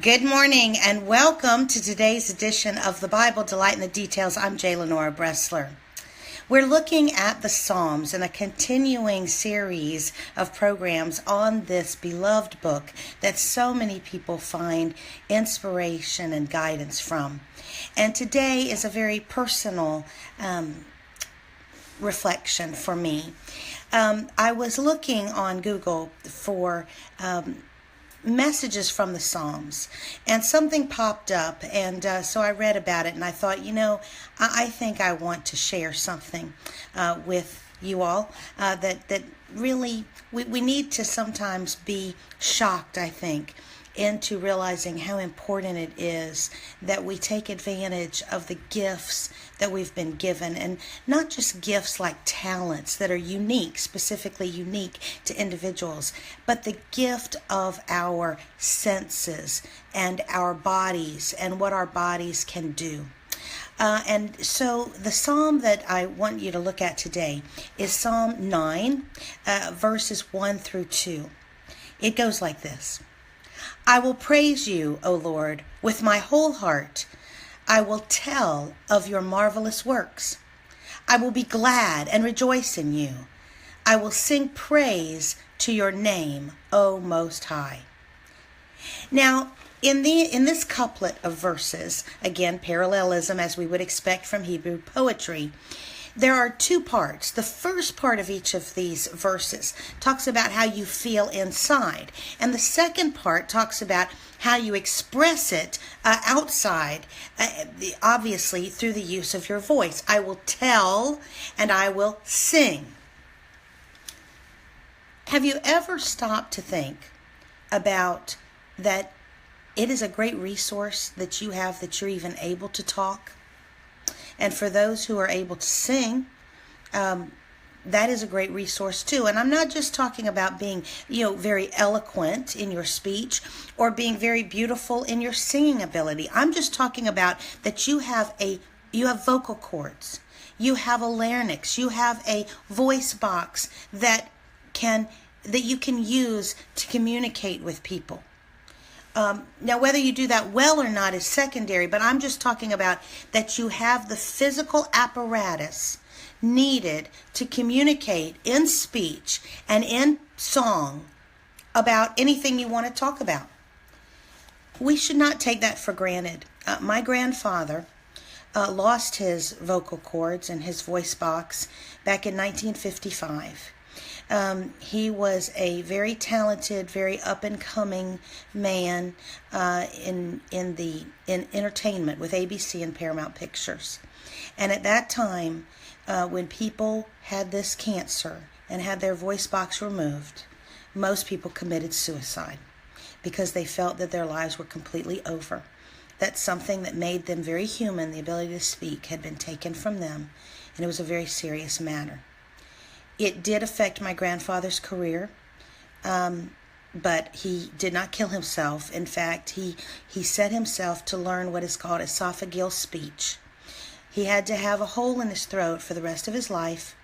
Good morning and welcome to today's edition of the Bible Delight in the Details. I'm J. Lenora Bressler. We're looking at the Psalms in a continuing series of programs on this beloved book that so many people find inspiration and guidance from. And today is a very personal reflection for me. I was looking on Google for messages from the Psalms, and something popped up, and so I read about it, and I thought, I think I want to share something with you all that really we need to sometimes be shocked, I think, into realizing how important it is that we take advantage of the gifts that we've been given, and not just gifts like talents that are unique, specifically unique to individuals, but the gift of our senses and our bodies and what our bodies can do. And so the psalm that I want you to look at today is Psalm 9, verses 1 through 2. It goes like this. I will praise you, O Lord, with my whole heart. I will tell of your marvelous works. I will be glad and rejoice in you. I will sing praise to your name, O Most High. Now, in this couplet of verses, again, parallelism as we would expect from Hebrew poetry, there are two parts. The first part of each of these verses talks about how you feel inside. And the second part talks about how you express it outside, obviously through the use of your voice. I will tell and I will sing. Have you ever stopped to think about that it is a great resource that you have, that you're even able to talk? And for those who are able to sing, that is a great resource too. And I'm not just talking about being, very eloquent in your speech or being very beautiful in your singing ability. I'm just talking about that you have vocal cords, you have a larynx, you have a voice box that you can use to communicate with people. Now, whether you do that well or not is secondary, but I'm just talking about that you have the physical apparatus needed to communicate in speech and in song about anything you want to talk about. We should not take that for granted. My grandfather lost his vocal cords and his voice box back in 1955. He was a very talented, very up-and-coming man in entertainment with ABC and Paramount Pictures. And at that time, when people had this cancer and had their voice box removed, most people committed suicide because they felt that their lives were completely over, that something that made them very human, the ability to speak, had been taken from them, and it was a very serious matter. It did affect my grandfather's career, but he did not kill himself. In fact, he set himself to learn what is called esophageal speech. He had to have a hole in his throat for the rest of his life,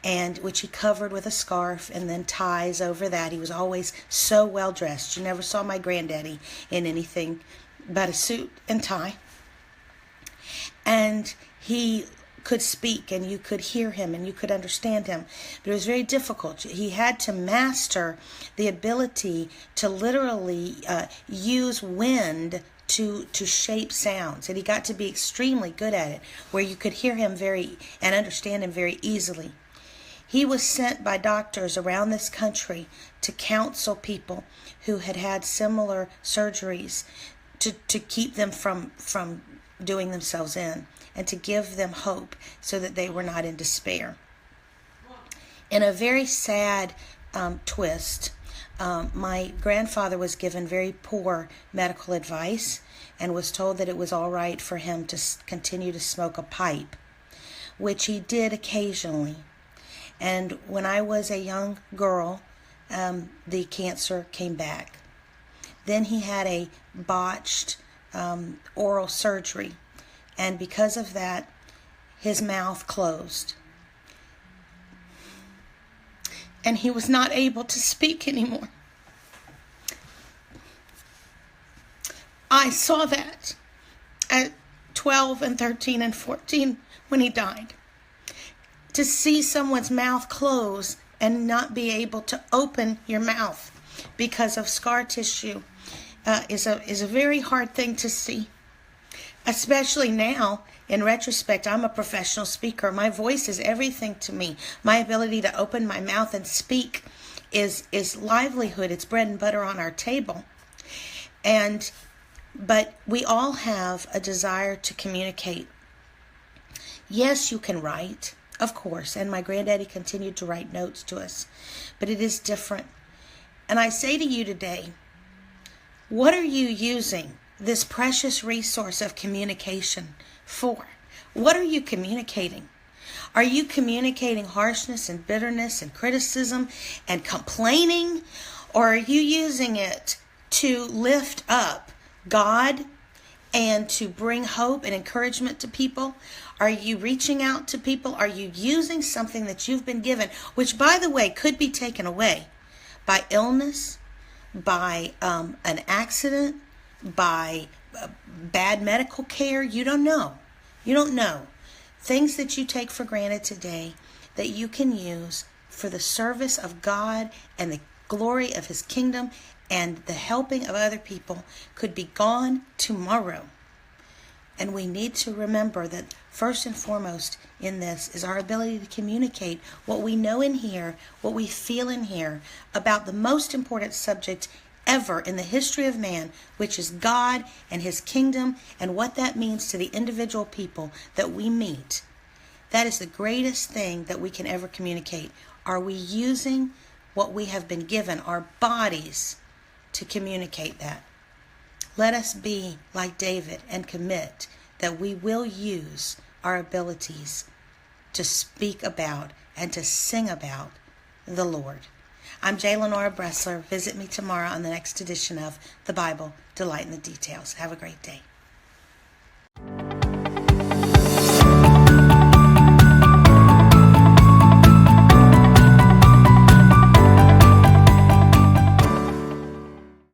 and which he covered with a scarf and then ties over that. He was always so well dressed. You never saw my granddaddy in anything but a suit and tie. And he could speak, and you could hear him, and you could understand him, but it was very difficult. He had to master the ability to literally use wind to shape sounds, and he got to be extremely good at it, where you could hear him and understand him very easily. He was sent by doctors around this country to counsel people who had had similar surgeries to keep them from doing themselves in, and to give them hope so that they were not in despair. In a very sad twist, my grandfather was given very poor medical advice and was told that it was all right for him to continue to smoke a pipe, which he did occasionally. And when I was a young girl, the cancer came back. Then he had a botched oral surgery, and because of that, his mouth closed. And he was not able to speak anymore. I saw that at 12 and 13 and 14 when he died. To see someone's mouth close and not be able to open your mouth because of scar tissue is a very hard thing to see. Especially now, in retrospect, I'm a professional speaker. My voice is everything to me. My ability to open my mouth and speak is livelihood. It's bread and butter on our table. But we all have a desire to communicate. Yes, you can write, of course, and my granddaddy continued to write notes to us, but it is different. And I say to you today, what are you using this precious resource of communication for? What are you communicating? Are you communicating harshness and bitterness and criticism and complaining? Or are you using it to lift up God and to bring hope and encouragement to people? Are you reaching out to people? Are you using something that you've been given, which, by the way, could be taken away by illness, by an accident, by bad medical care? You don't know. You don't know. Things that you take for granted today that you can use for the service of God and the glory of His kingdom and the helping of other people could be gone tomorrow. And we need to remember that first and foremost in this is our ability to communicate what we know in here, what we feel in here about the most important subject ever in the history of man, which is God and His kingdom and what that means to the individual people that we meet. That is the greatest thing that we can ever communicate. Are we using what we have been given, our bodies, to communicate that? Let us be like David and commit that we will use our abilities to speak about and to sing about the Lord. I'm J. Lenora Bressler. Visit me tomorrow on the next edition of The Bible, Delight in the Details. Have a great day.